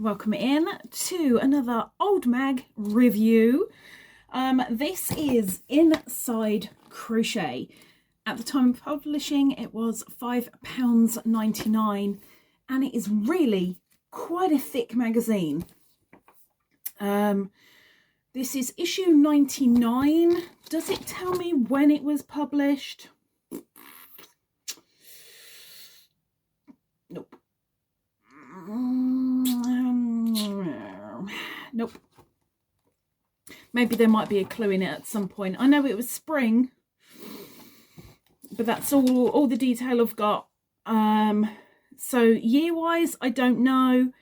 welcome in to another old mag review. This is Inside Crochet. At the time of publishing it was £5.99 and it is really quite a thick magazine. This is issue 99. Does it tell me when it was published? Nope. Nope. Maybe there might be a clue in it at some point. I know it was spring, but that's all the detail I've got. So year-wise, I don't know,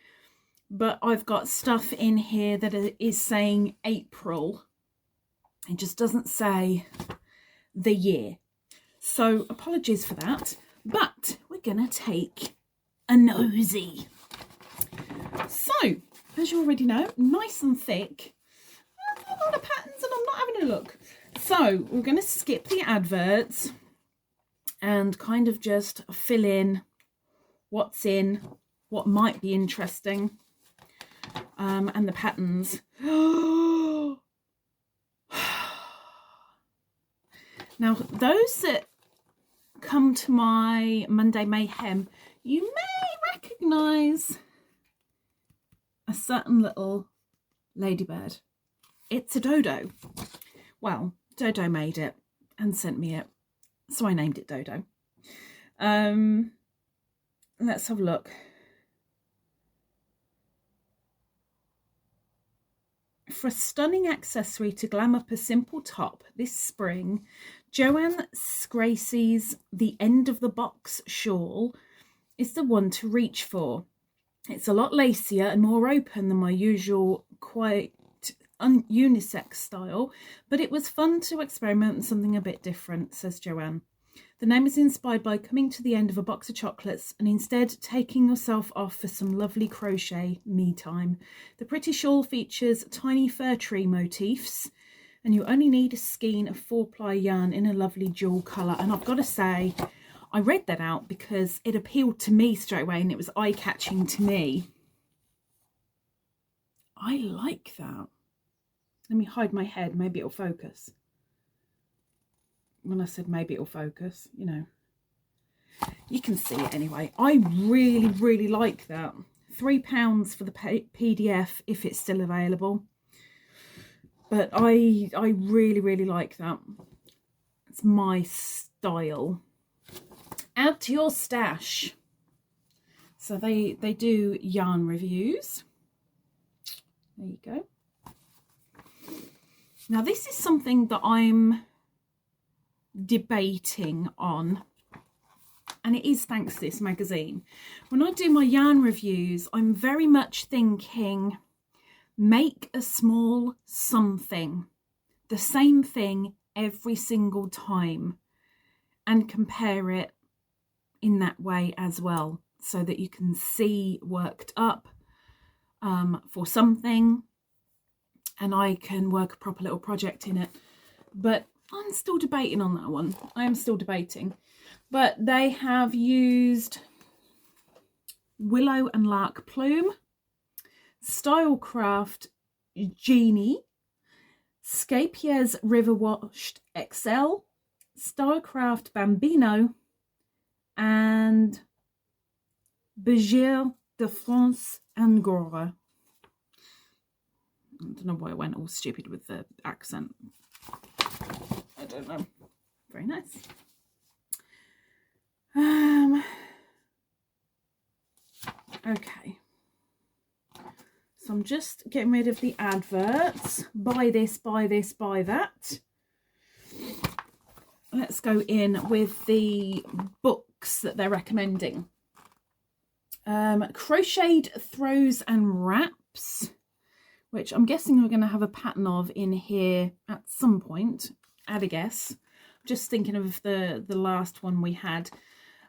but I've got stuff in here that is saying April. It just doesn't say the year. So apologies for that, but we're gonna take a nosy. So, as you already know, nice and thick. A lot of patterns and I'm not having a look. So we're going to skip the adverts and kind of just fill in what's in, what might be interesting, and the patterns. Now, those that come to my Monday Mayhem, you may recognise a certain little ladybird. It's a dodo. Well, Dodo made it and sent me it, so I named it Dodo. Let's have a look. For a stunning accessory to glam up a simple top this spring, Joanne Scracey's The End of the Box Shawl is the one to reach for. It's a lot lacier and more open than my usual quite unisex style, but it was fun to experiment with something a bit different, says Joanne. The name is inspired by coming to the end of a box of chocolates and instead taking yourself off for some lovely crochet me time. The pretty shawl features tiny fir tree motifs and you only need a skein of 4-ply yarn in a lovely jewel colour. And I've got to say, I read that out because it appealed to me straight away and it was eye-catching to me. I like that. Let me hide my head, maybe it'll focus. When I said maybe it'll focus, you know. You can see it anyway. I really, really like that. £3 for the PDF if it's still available. But I really, really like that. It's my style. Add to your stash. So they do yarn reviews. There you go. Now this is something that I'm debating on, and it is thanks to this magazine. When I do my yarn reviews, I'm very much thinking, make a small something, the same thing every single time, and compare it in that way as well, so that you can see worked up for something and I can work a proper little project in it. But I'm still debating on that one. I am still debating. But they have used Willow and Lark Plume, Stylecraft Genie, Scapier's River Washed XL, Stylecraft Bambino, and Bergère de France Angora. I don't know why I went all stupid with the accent. I don't know. Very nice. Okay. So I'm just getting rid of the adverts. Buy this, buy this, buy that. Let's go in with the books that they're recommending. Crocheted Throws and Wraps, which I'm guessing we're going to have a pattern of in here at some point, I'd guess. Just thinking of the last one we had.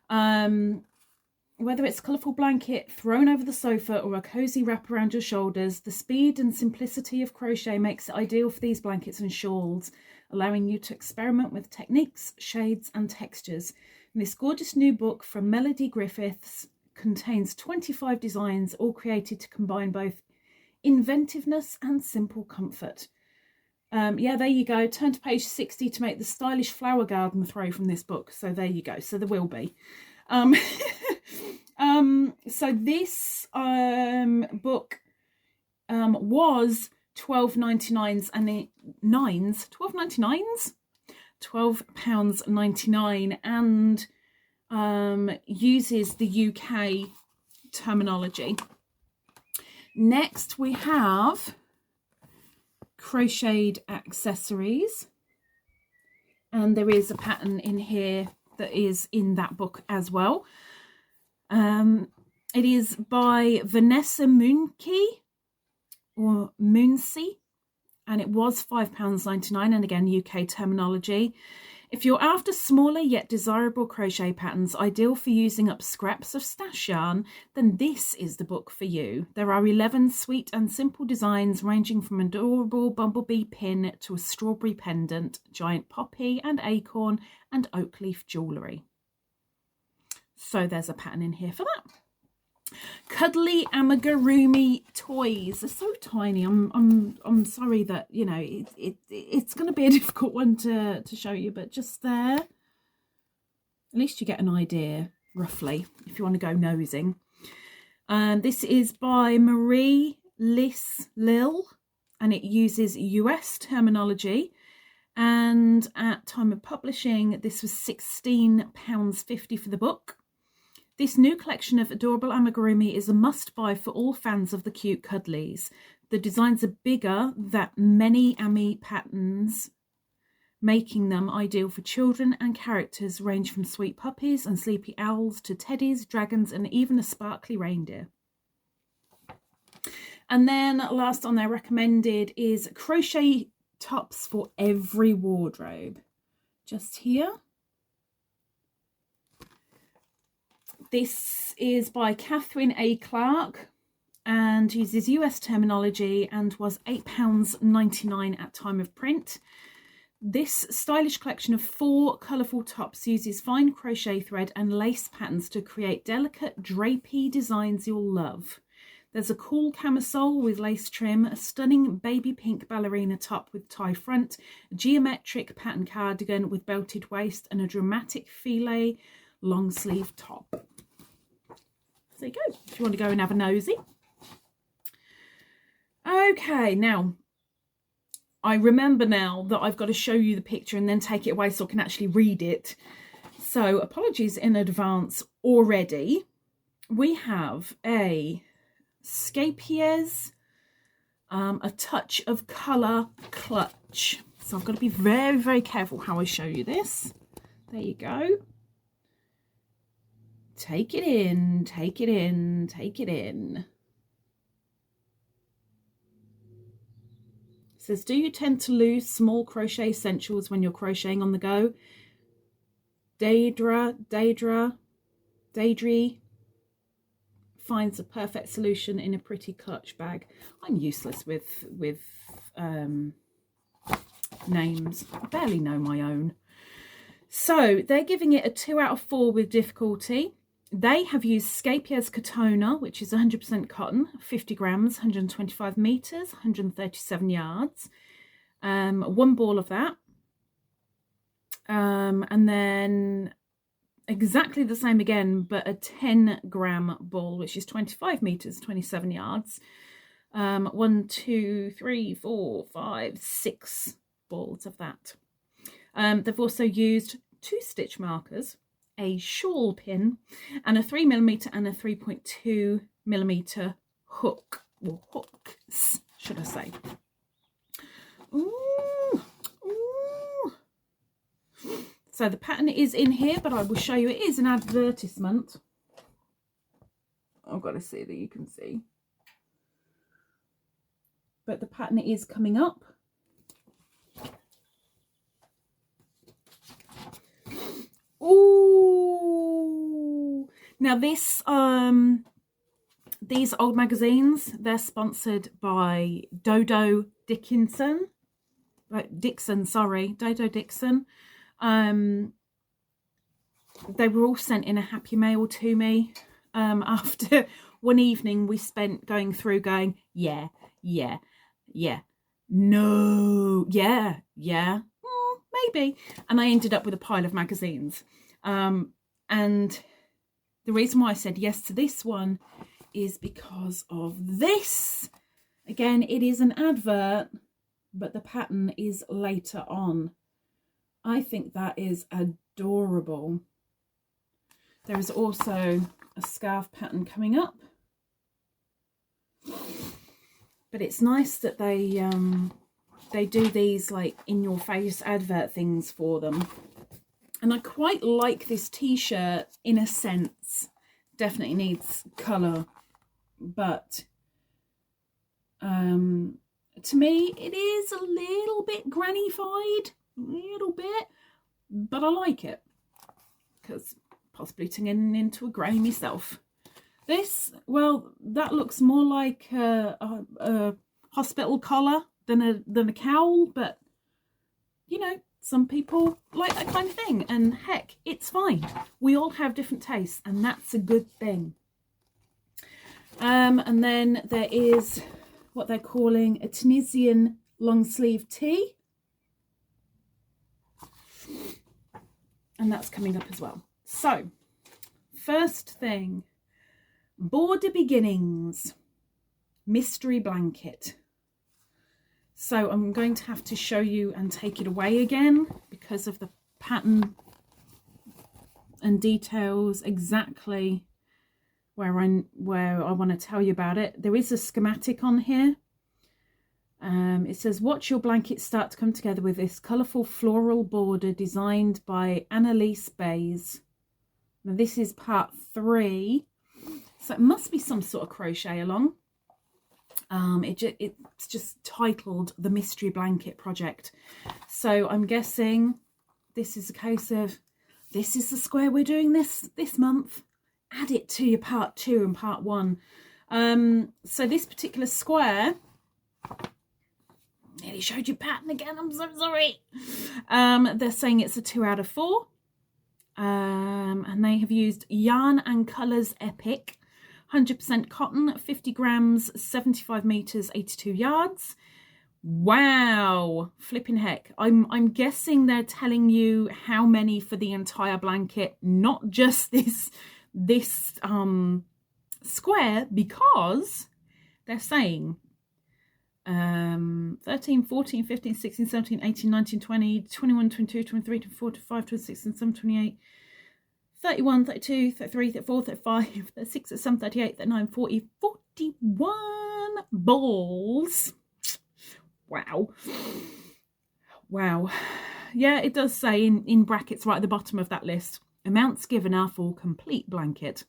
Whether it's a colourful blanket thrown over the sofa or a cosy wrap around your shoulders, the speed and simplicity of crochet makes it ideal for these blankets and shawls, allowing you to experiment with techniques, shades and textures. In this gorgeous new book from Melody Griffiths, contains 25 designs, all created to combine both inventiveness and simple comfort. Yeah, there you go. Turn to page 60 to make the stylish flower garden throw from this book. So there you go. So there will be. So this book was £12.99 and it £12.99 and uses the UK terminology. Next we have crocheted accessories, and there is a pattern in here that is in that book as well. It is by Vanessa Moonke or Moonsey, and it was £5.99, and again UK terminology. If you're after smaller yet desirable crochet patterns ideal for using up scraps of stash yarn, then this is the book for you. There are 11 sweet and simple designs ranging from an adorable bumblebee pin to a strawberry pendant, giant poppy and acorn and oak leaf jewellery. So there's a pattern in here for that. Cuddly amigurumi toys. They're so tiny. I'm sorry that, you know, it's going to be a difficult one to show you, but just there, at least you get an idea roughly if you want to go nosing. This is by Marie Lil, and it uses US terminology, and at time of publishing this was £16.50 for the book. This new collection of adorable amigurumi is a must-buy for all fans of the cute cuddlies. The designs are bigger than many Ami patterns, making them ideal for children, and characters range from sweet puppies and sleepy owls to teddies, dragons, and even a sparkly reindeer. And then last on their recommended is Crochet Tops for Every Wardrobe. Just here. This is by Catherine A. Clark and uses US terminology and was £8.99 at time of print. This stylish collection of 4 colourful tops uses fine crochet thread and lace patterns to create delicate drapey designs you'll love. There's a cool camisole with lace trim, a stunning baby pink ballerina top with tie front, a geometric pattern cardigan with belted waist, and a dramatic filet long sleeve top. There you go, if you want to go and have a nosy. Okay, now I remember now that I've got to show you the picture and then take it away so I can actually read it. So apologies in advance already. We have a Scapier's A Touch of Colour clutch. So I've got to be very, very careful how I show you this. There you go. Take it in, take it in, take it in. It says, do you tend to lose small crochet essentials when you're crocheting on the go? Deidre finds a perfect solution in a pretty clutch bag. I'm useless with names. I barely know my own. So they're giving it a 2 out of 4 with difficulty. They have used Scapier's Katona, which is 100% cotton, 50 grams, 125 meters, 137 yards. 1 ball of that. And then exactly the same again, but a 10-gram ball, which is 25 meters, 27 yards. 1, 2, 3, 4, 5, 6 balls of that. They've also used 2 stitch markers, a shawl pin, and a 3mm and a 3.2mm hook, or hooks, should I say. Ooh, ooh. So the pattern is in here, but I will show you. It is an advertisement. I've got to see that you can see. But the pattern is coming up. Ooh! Now this, these old magazines, they're sponsored by Dodo Dixon. Dodo Dixon. They were all sent in a happy mail to me. after one evening we spent going through going, yeah, yeah, yeah, no, yeah, yeah, maybe. And I ended up with a pile of magazines. And the reason why I said yes to this one is because of this. Again, it is an advert, but the pattern is later on. I think that is adorable. There is also a scarf pattern coming up. But it's nice that they do these like in your face advert things for them. And I quite like this t-shirt in a sense. Definitely needs colour, but to me it is a little bit granny-fied, a little bit, but I like it because possibly turning into a granny myself. This, well, that looks more like a hospital collar than a cowl, but you know, some people like that kind of thing, and heck, it's fine. We all have different tastes, and that's a good thing. And then there is what they're calling a Tunisian long sleeve tee, and that's coming up as well. So, first thing, Border Beginnings mystery blanket. So I'm going to have to show you and take it away again because of the pattern and details exactly where I want to tell you about it. There is a schematic on here. It says, watch your blanket start to come together with this colourful floral border designed by Annalise Bays. Now this is part 3, so it must be some sort of crochet along. It's just titled The Mystery Blanket Project. So I'm guessing this is a case of, this is the square we're doing this month. Add it to your part 2 and part 1. So this particular square, nearly showed you pattern again, I'm so sorry. They're saying it's a 2 out of 4. And they have used Yarn and Colours Epic. 100% cotton, 50 grams, 75 meters, 82 yards. Wow, flipping heck. I'm guessing they're telling you how many for the entire blanket, not just this square, because they're saying 13, 14, 15, 16, 17, 18, 19, 20, 21, 22, 23, 24, 25, 26, 27, 28, 31, 32, 33, 34, 35, 36, 37, 38, 39, 40, 41 balls. Wow. Wow. Yeah, it does say in brackets right at the bottom of that list, amounts given are for complete blanket,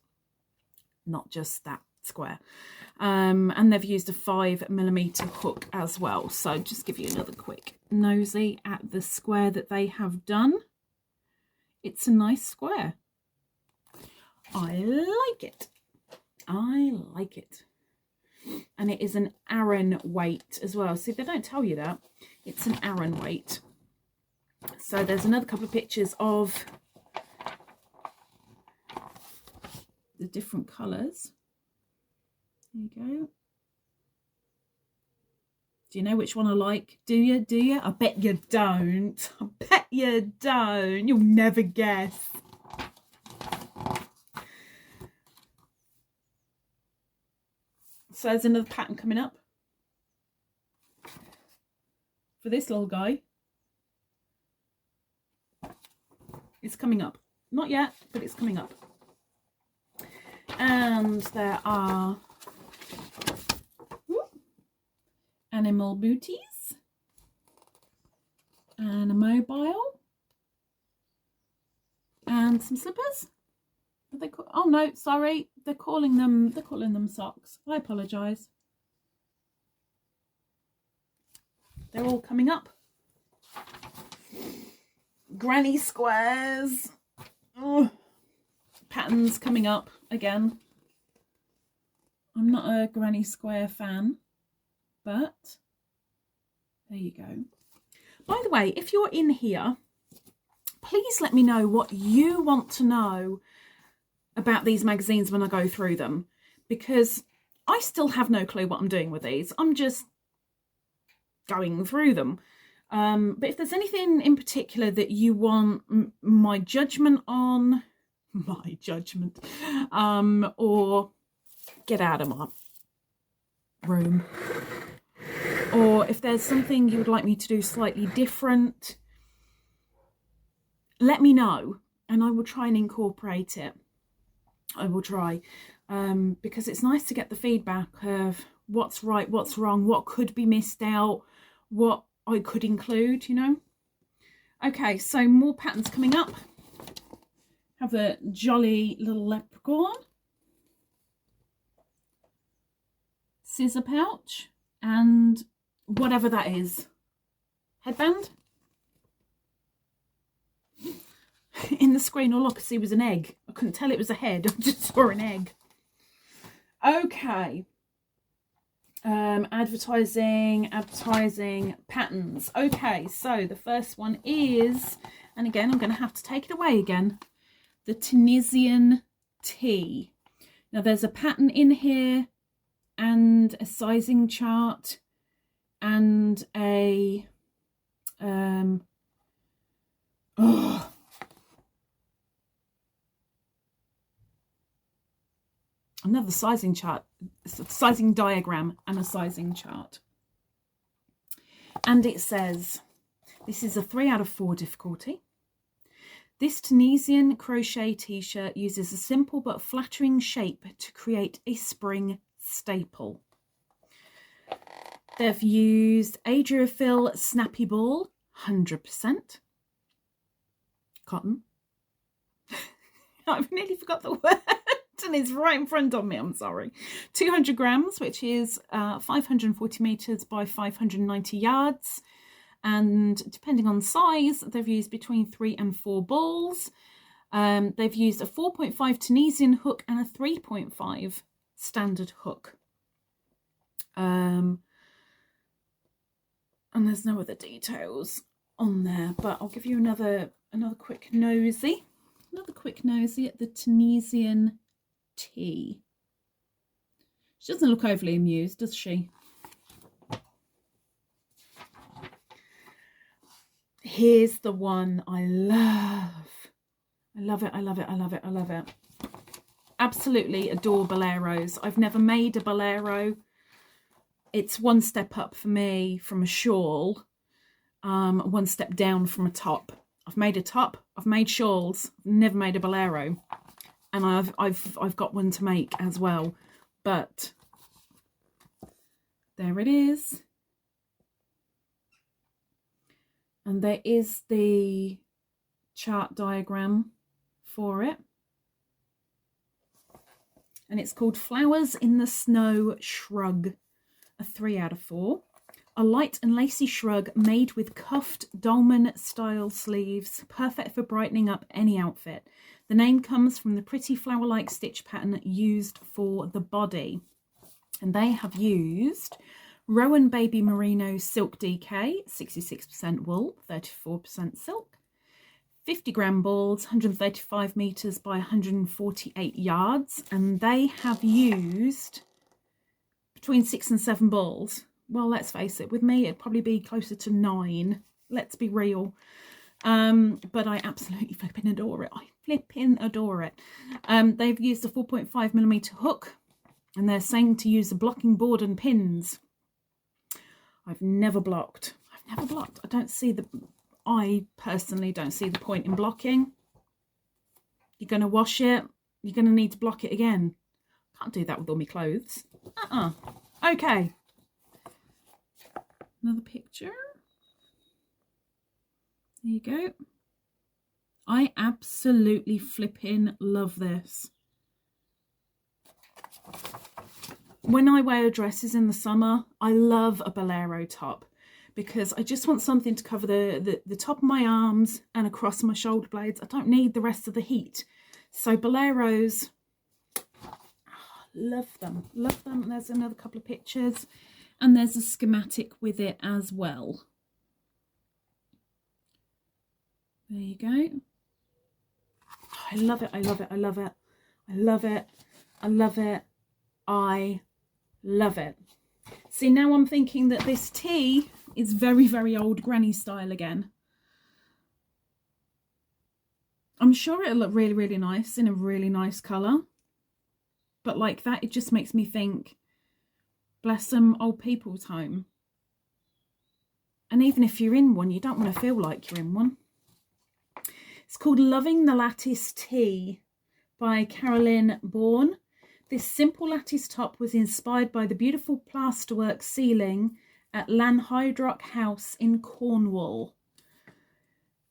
not just that square. And they've used a 5mm hook as well. So just give you another quick nosy at the square that they have done. It's a nice square. I like it. I like it. And it is an Aran weight as well. See, they don't tell you that. It's an Aran weight. So there's another couple of pictures of the different colours. There you go. Do you know which one I like? Do you? Do you? I bet you don't. I bet you don't. You'll never guess. So there's another pattern coming up for this little guy. It's coming up. Not yet, but it's coming up. And there are animal booties and a mobile and some slippers. Are they oh no, sorry, they're calling them socks. I apologise. They're all coming up. Granny squares. Oh, patterns coming up again. I'm not a granny square fan, but there you go. By the way, if you're in here, please let me know what you want to know about these magazines when I go through them, because I still have no clue what I'm doing with these. I'm just going through them. But if there's anything in particular that you want my judgment on, or get out of my room, or if there's something you would like me to do slightly different, let me know and I will try and incorporate it. I will try, because it's nice to get the feedback of what's right, what's wrong, what could be missed out, what I could include, you know. Okay, so more patterns coming up. Have a jolly little leprechaun, scissor pouch, and whatever that is, headband. In the screen, all I could see was an egg. I couldn't tell it was a head. I just saw an egg. Okay. Advertising patterns. Okay, so the first one is, and again, I'm going to have to take it away again, the Tunisian tea. Now, there's a pattern in here and a sizing chart and a another sizing chart, sizing diagram and a sizing chart. And it says, this is a 3 out of 4 difficulty. This Tunisian crochet t-shirt uses a simple but flattering shape to create a spring staple. They've used Adriafil Snappy Ball, 100% cotton. I've nearly forgot the word. And it's right in front of me, I'm sorry. 200 grams, which is 540 meters by 590 yards. And depending on size, they've used between 3 and 4 balls. They've used a 4.5 Tunisian hook and a 3.5 standard hook. And there's no other details on there, but I'll give you another quick nosy. Another quick nosy at the Tunisian tea. She doesn't look overly amused, does she? Here's the one I love. I love it, I love it, I love it, I love it. Absolutely adore Boleros. I've never made a Bolero. It's one step up for me from a shawl, one step down from a top. I've made a top, I've made shawls, never made a Bolero. And I've got one to make as well. But there it is. And there is the chart diagram for it. And it's called Flowers in the Snow Shrug, a 3 out of 4. A light and lacy shrug made with cuffed dolman style sleeves, perfect for brightening up any outfit. The name comes from the pretty flower-like stitch pattern used for the body. And they have used Rowan Baby Merino Silk DK, 66% wool, 34% silk. 50 gram balls, 135 meters by 148 yards. And they have used between 6 and 7 balls. Well, let's face it, with me, it'd probably be closer to 9. Let's be real. But I absolutely flipping adore it. I flipping adore it. They've used a 4.5mm hook, and they're saying to use a blocking board and pins. I've never blocked. I personally don't see the point in blocking. You're going to wash it. You're going to need to block it again. Can't do that with all my clothes. Okay. Another picture. There you go. I absolutely flipping love this. When I wear dresses in the summer, I love a Bolero top because I just want something to cover the top of my arms and across my shoulder blades. I don't need the rest of the heat. So Boleros, love them, love them. There's another couple of pictures and there's a schematic with it as well. There you go. I love it, I love it, I love it. I love it. I love it. I love it. See, now I'm thinking that this tee is very, very old granny style again. I'm sure it'll look really, really nice in a really nice colour. But like that, it just makes me think, bless some old people's home. And even if you're in one, you don't want to feel like you're in one. It's called Loving the Lattice Tee by Bourne. This simple lattice top was inspired by the beautiful plasterwork ceiling at Lanhydrock House in Cornwall.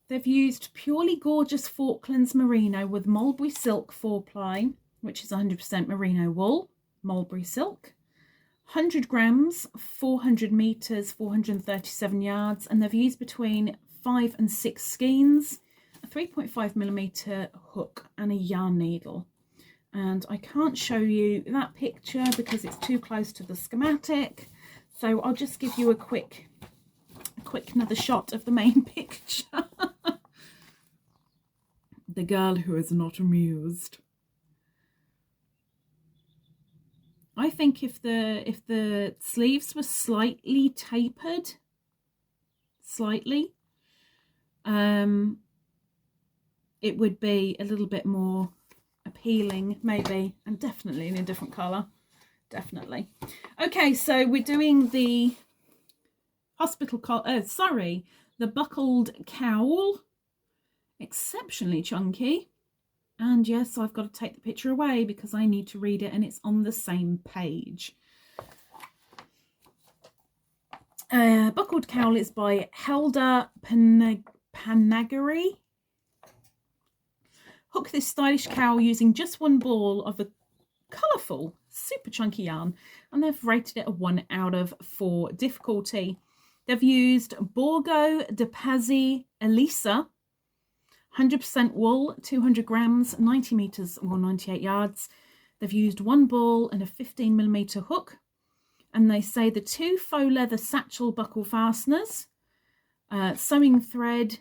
They've used purely gorgeous Falklands merino with mulberry silk 4-ply, which is 100% merino wool, mulberry silk. 100 grams, 400 meters, 437 yards, and they've used between 5 and 6 skeins, a 3.5mm hook and a yarn needle. And I can't show you that picture because it's too close to the schematic, so I'll just give you a quick another shot of the main picture. The girl who is not amused. I think if the sleeves were slightly tapered, it would be a little bit more appealing, maybe, and definitely in a different colour. Definitely. Okay, so we're doing the the buckled cowl. Exceptionally chunky. And yes, I've got to take the picture away because I need to read it and it's on the same page. Buckled Cowl is by Helda Panagari. Hook this stylish cowl using just one ball of a colourful, super chunky yarn, and they've rated it a 1 out of 4 difficulty. They've used Borgo de Pazzi Elisa, 100% wool, 200 grams, 90 meters or 98 yards. They've used one ball and a 15mm hook. And they say the 2 faux leather satchel buckle fasteners, sewing thread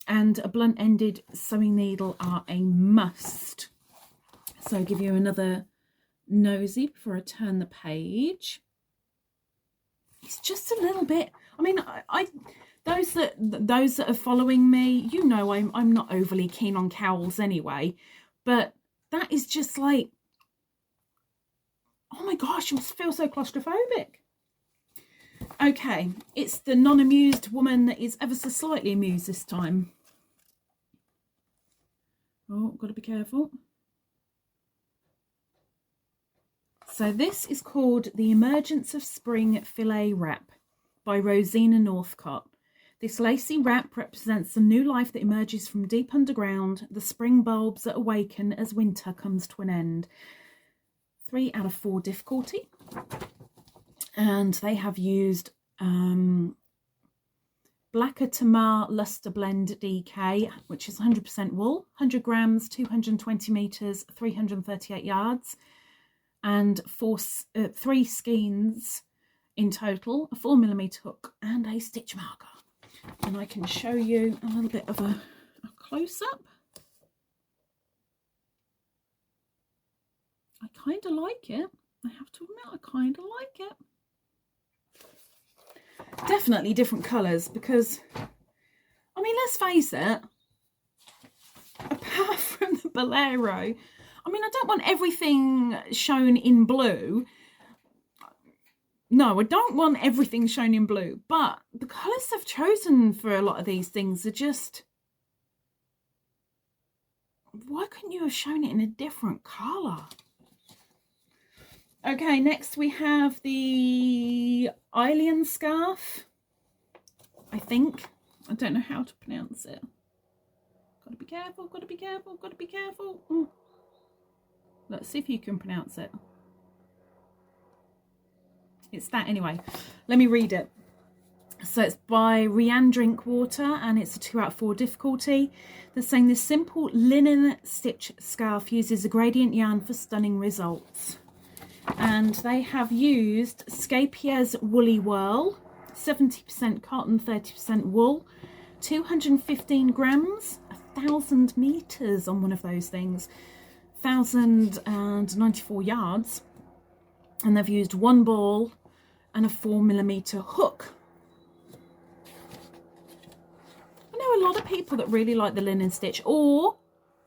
and a blunt-ended sewing needle are a must. So I'll give you another nosy before I turn the page. It's just a little bit, I mean, those that are following me, you know I'm not overly keen on cowls anyway, but that is just like, oh my gosh, you must feel so claustrophobic. Okay, it's the non-amused woman that is ever so slightly amused this time. Oh, got to be careful. So this is called The Emergence of Spring Filet Wrap by Rosina Northcott. This lacy wrap represents the new life that emerges from deep underground, the spring bulbs that awaken as winter comes to an end. 3 out of 4 difficulty. And they have used Blacker Tamar Luster Blend DK, which is 100% wool, 100 grams, 220 meters, 338 yards, and 3 skeins in total, a 4mm hook and a stitch marker. And I can show you a little bit of a close-up. I kind of like it. I have to admit, I kind of like it. Definitely different colours because, I mean, let's face it, apart from the Bolero, I mean, I don't want everything shown in blue. No, I don't want everything shown in blue, but the colours I've chosen for a lot of these things are just, why couldn't you have shown it in a different colour? Okay, next we have the Eileen Scarf, I think. I don't know how to pronounce it. Gotta be careful, gotta be careful, gotta be careful. Ooh. Let's see if you can pronounce it. It's that anyway. Let me read it. So it's by Rianne Drinkwater and it's a 2 out of 4 difficulty. They're saying this simple linen stitch scarf uses a gradient yarn for stunning results. And they have used Scapier's Woolly Whirl, 70% cotton, 30% wool, 215 grams, 1,000 meters on one of those things. 1,094 yards, and they've used one ball and a 4mm hook. I know a lot of people that really like the linen stitch, or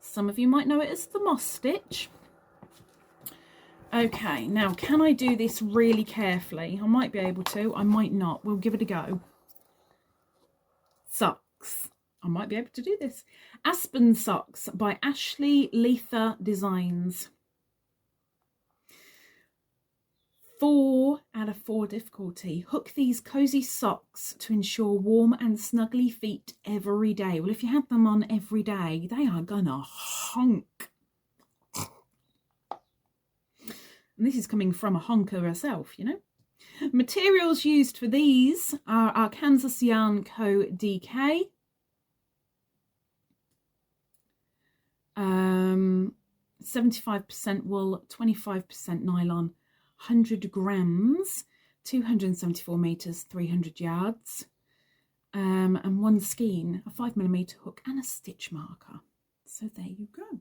some of you might know it as the moss stitch. Okay, now can I do this really carefully? I might be able to, I might not. We'll give it a go. Socks. I might be able to do this. Aspen Socks by Lethar Designs. 4 out of 4 difficulty. Hook these cozy socks to ensure warm and snuggly feet every day. Well, if you had them on every day, they are gonna honk. And this is coming from a honker herself, you know. Materials used for these are our Kansas Yarn Co. DK. 75% wool, 25% nylon, 100 grams, 274 meters, 300 yards, and one skein, a 5mm hook and a stitch marker. So there you go.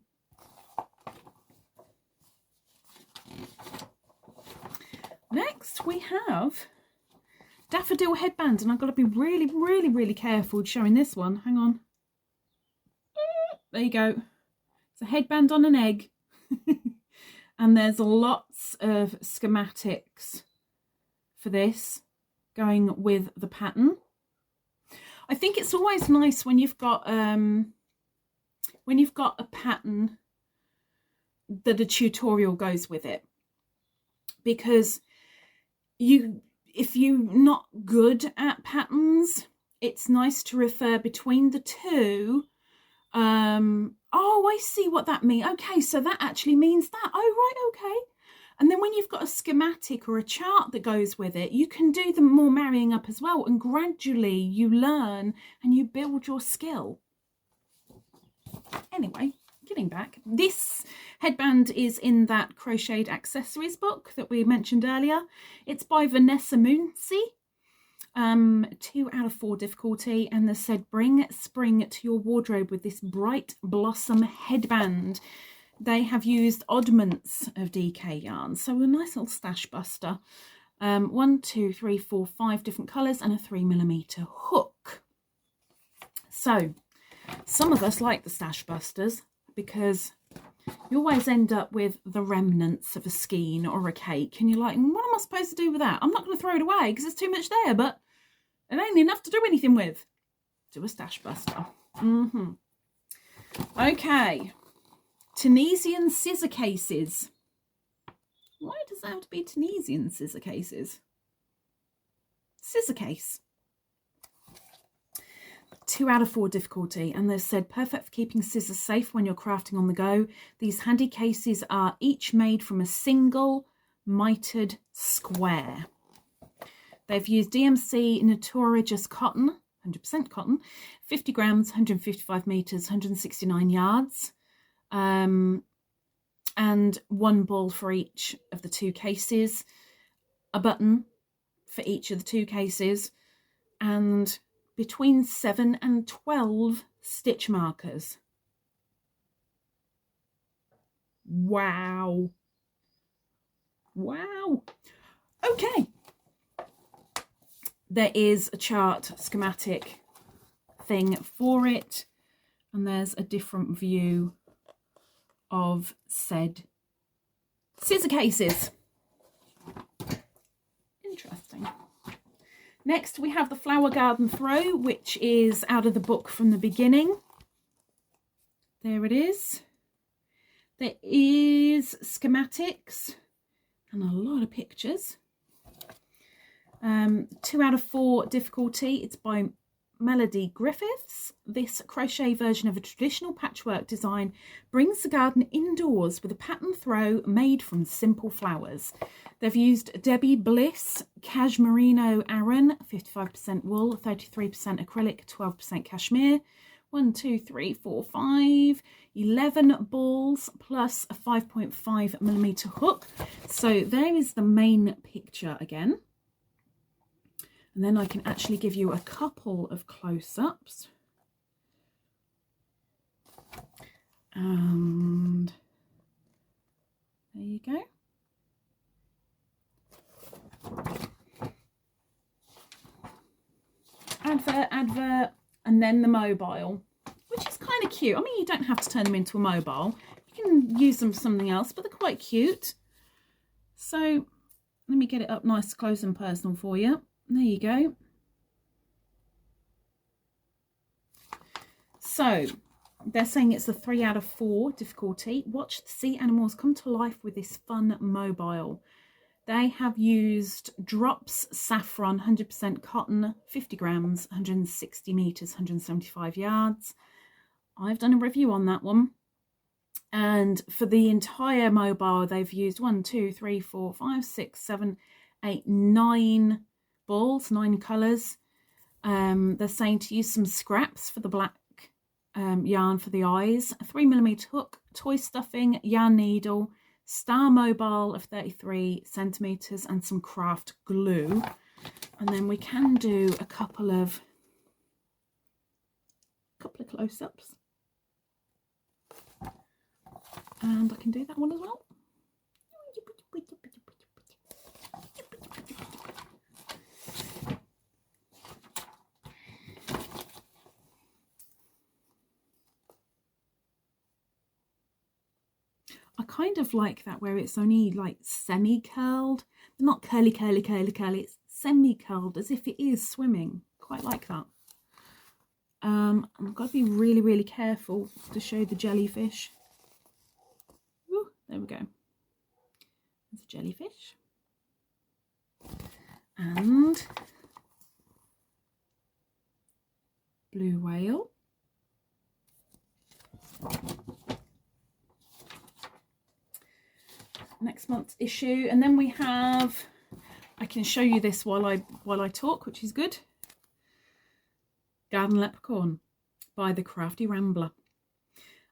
Next we have Daffodil Headband, and I've got to be really careful showing this one. Hang on. There you go. It's a headband on an egg. And there's lots of schematics for this going with the pattern. I think it's always nice when you've got a pattern that a tutorial goes with it, because if you're not good at patterns, it's nice to refer between the two. Oh, I see what that means. Okay, so that actually means that. Oh, right, okay. And then when you've got a schematic or a chart that goes with it, you can do the more marrying up as well, and gradually you learn and you build your skill. Anyway, getting back, this headband is in that crocheted accessories book that we mentioned earlier. It's by Vanessa Moonsey. 2 out of 4 difficulty, and they said bring spring to your wardrobe with this bright blossom headband. They have used oddments of DK yarn, so a nice little stash buster. 1, 2, 3, 4, 5 different colours and a 3mm hook. So some of us like the stash busters because you always end up with the remnants of a skein or a cake, and you're like, what am I supposed to do with that? I'm not going to throw it away because there's too much there, but it ain't enough to do anything with. Do a stash buster. Okay. Tunisian scissor cases. Why does it have to be Tunisian scissor cases? Scissor case. 2 out of 4 difficulty, and they've said perfect for keeping scissors safe when you're crafting on the go. These handy cases are each made from a single mitered square. They've used DMC Notorious cotton, 100% cotton, 50 grams, 155 meters, 169 yards, and one ball for each of the 2 cases, a button for each of the 2 cases, and between 7 and 12 stitch markers. Wow. Wow. Okay. There is a chart schematic thing for it, and there's a different view of said scissor cases. Interesting. Next we have the Flower Garden Throw, which is out of the book from the beginning. There it is. There is schematics and a lot of pictures. 2 out of 4 difficulty. It's by Melody Griffiths. This crochet version of a traditional patchwork design brings the garden indoors with a pattern throw made from simple flowers. They've used Debbie Bliss Cashmerino Aran, 55% wool, 33% acrylic, 12% cashmere. 1, 2, 3, 4, 5, 11 balls plus a 5.5mm hook. So there is the main picture again. And then I can actually give you a couple of close-ups. And you go. Advert, and then the mobile, which is kind of cute. I mean, you don't have to turn them into a mobile. You can use them for something else, but they're quite cute. So let me get it up nice, close and personal for you. There you go. So they're saying it's a 3 out of 4 difficulty. Watch the sea animals come to life with this fun mobile. They have used drops, saffron, 100% cotton, 50 grams, 160 meters, 175 yards. I've done a review on that one. And for the entire mobile, they've used 1, 2, 3, 4, 5, 6, 7, 8, 9 balls, 9 colours. They're saying to use some scraps for the black yarn for the eyes, a 3mm hook, toy stuffing, yarn needle, star mobile of 33 centimeters, and some craft glue. And then we can do a couple of close-ups, and I can do that one as well. I kind of like that where it's only like semi-curled, not curly, it's semi-curled as if it is swimming. Quite like that. I've got to be really, really careful to show the jellyfish. Ooh, there we go. There's a jellyfish. And blue whale. Next month's issue, and then we have, I can show you this while I talk, which is good. Garden Leprechaun by the Crafty Rambler.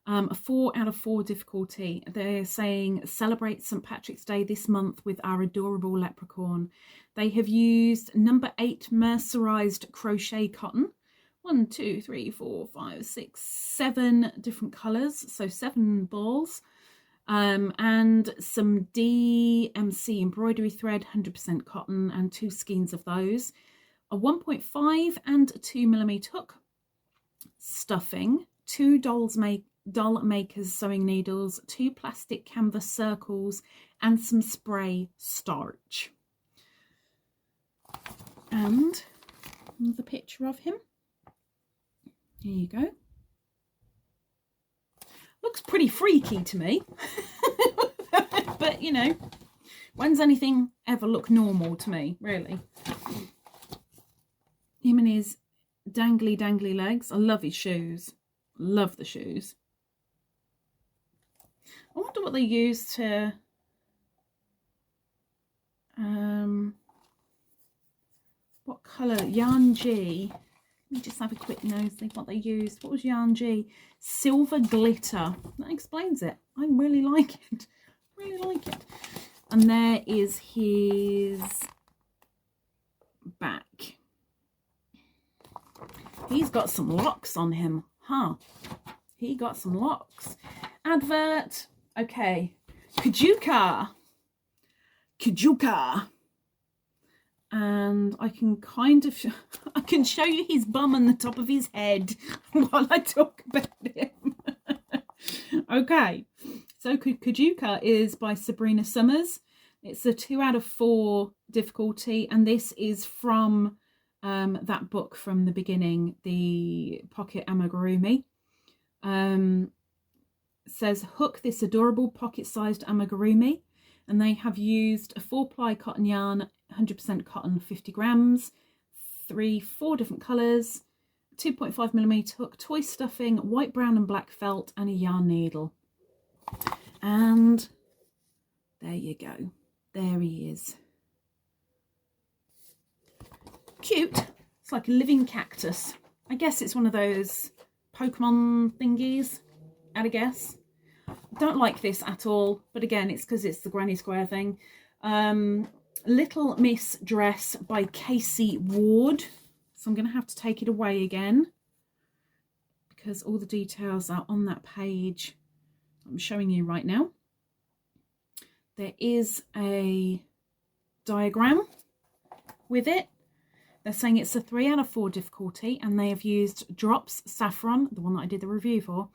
A 4 out of 4 difficulty. They're saying celebrate St. Patrick's Day this month with our adorable leprechaun. They have used number 8 mercerized crochet cotton. 1, 2, 3, 4, 5, 6, 7 different colours, so 7 balls. And some DMC embroidery thread, 100% cotton, and 2 skeins of those. A 1.5 and 2mm hook, stuffing, 2 doll makers sewing needles, 2 plastic canvas circles, and some spray starch. And the picture of him. Here you go. Looks pretty freaky to me. But, you know, when's anything ever look normal to me, really? Him and his dangly legs. I love his shoes. Love the shoes. I wonder what they use to... what colour? Yarn G. Let me just have a quick nosy what they used. What was Yarn G? Silver glitter. That explains it. I really like it. Really like it. And there is his back. He's got some locks on him, huh? He got some locks. Advert. Okay. Kajuka. And I can kind of, I can show you his bum and the top of his head while I talk about him. Okay, so Kajuka is by Sabrina Summers. It's a 2 out of 4 difficulty, and this is from that book from the beginning, the Pocket Amigurumi. Says hook this adorable pocket-sized amigurumi, and they have used a 4-ply cotton yarn, 100% cotton, 50 grams, 4 different colours, 2.5mm hook, toy stuffing, white, brown and black felt, and a yarn needle. And there you go. There he is. Cute. It's like a living cactus. I guess it's one of those Pokemon thingies, I'd guess. Don't like this at all, but again, it's because it's the granny square thing. Little Miss Dress by Casey Ward. So I'm going to have to take it away again because all the details are on that page I'm showing you right now. there is a diagram with it. They're saying it's a 3 out of 4 difficulty, and they have used Drops Saffron, the one that I did the review for,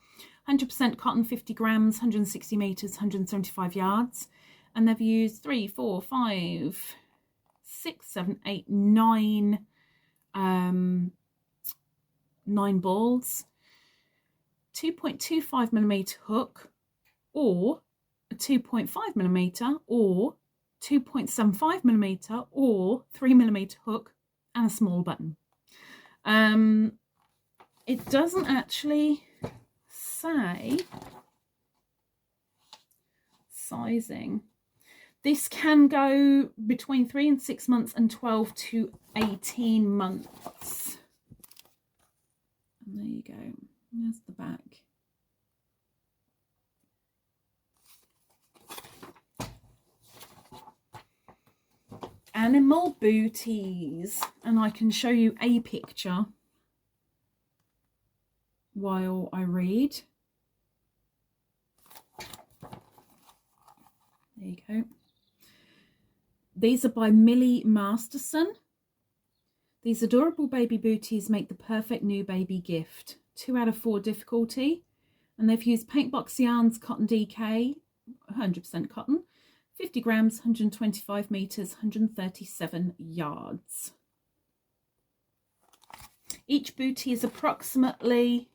100% cotton, 50 grams, 160 meters, 175 yards. And they've used 3, 4, 5, 6, 7, 8, 9 balls, 2.25mm hook, or a 2.5mm, or 2.75mm, or 3mm hook, and a small button. It doesn't actually say sizing. This can go between 3 and 6 months and 12 to 18 months. And there you go. There's the back. Animal Booties, and I can show you a picture while I read. There you go. These are by Millie Masterson. These adorable baby booties make the perfect new baby gift. 2 out of 4 difficulty, and they've used Paintbox Yarns Cotton DK, 100% cotton, 50 grams, 125 meters, 137 yards. Each booty is approximately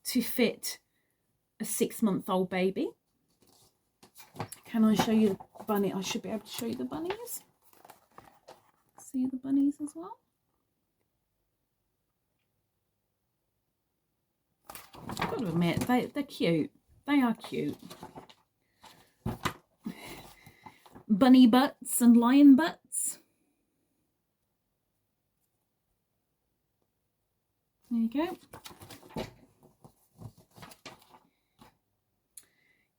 to fit a 6-month-old baby. Can I show you the bunny? I should be able to show you the bunnies. See the bunnies as well. I've got to admit, they're cute. They are cute. Bunny butts and lion butts. There you go.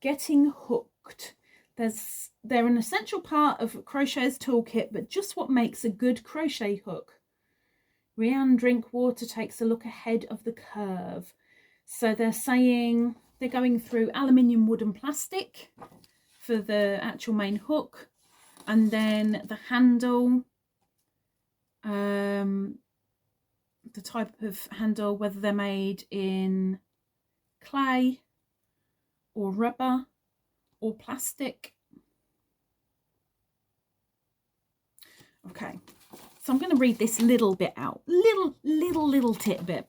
Getting hooked. They're an essential part of Crochet's toolkit, but just what makes a good crochet hook? Rianne Drinkwater takes a look ahead of the curve. So they're saying they're going through aluminium, wood and plastic for the actual main hook, and then the handle, the type of handle, whether they're made in clay or rubber or plastic. Okay, so I'm going to read this little bit out, little tidbit.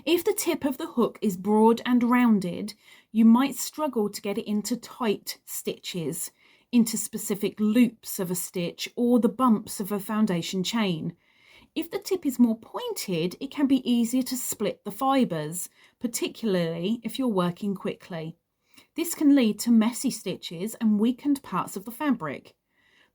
If the tip of the hook is broad and rounded, you might struggle to get it into tight stitches, into specific loops of a stitch or the bumps of a foundation chain. If the tip is more pointed, it can be easier to split the fibres, particularly if you're working quickly. This can lead to messy stitches and weakened parts of the fabric.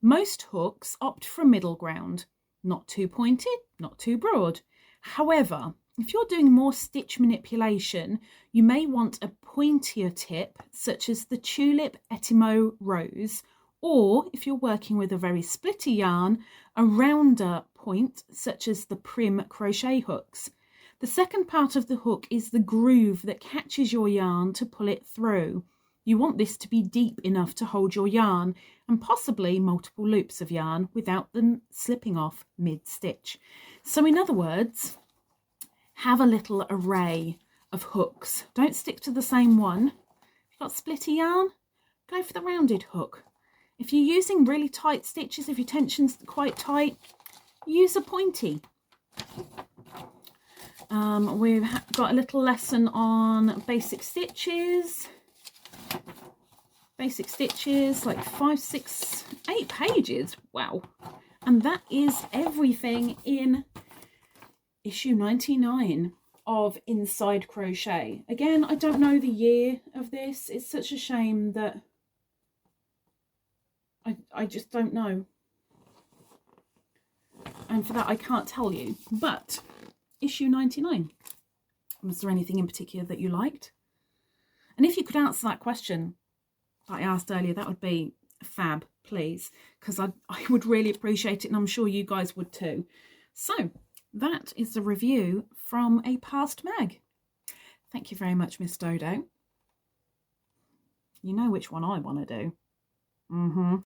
Most hooks opt for a middle ground, not too pointed, not too broad. However, if you're doing more stitch manipulation, you may want a pointier tip, such as the Tulip Etimo Rose, or if you're working with a very splitty yarn, a rounder point, such as the Prim crochet hooks. The second part of the hook is the groove that catches your yarn to pull it through. You want this to be deep enough to hold your yarn, and possibly multiple loops of yarn without them slipping off mid-stitch. So in other words, have a little array of hooks. Don't stick to the same one. If you've got splitty yarn, go for the rounded hook. If you're using really tight stitches, if your tension's quite tight, use a pointy. We've got a little lesson on basic stitches. Basic stitches, like 5, 6, 8 pages. Wow. And that is everything in issue 99 of Inside Crochet. Again, I don't know the year of this. It's such a shame that I just don't know. And for that, I can't tell you. But issue 99. Was there anything in particular that you liked? And if you could answer that question that I asked earlier, that would be fab, please. Because I would really appreciate it, and I'm sure you guys would too. So that is the review from a past mag. Thank you very much, Miss Dodo. You know which one I want to do. Mm-hmm.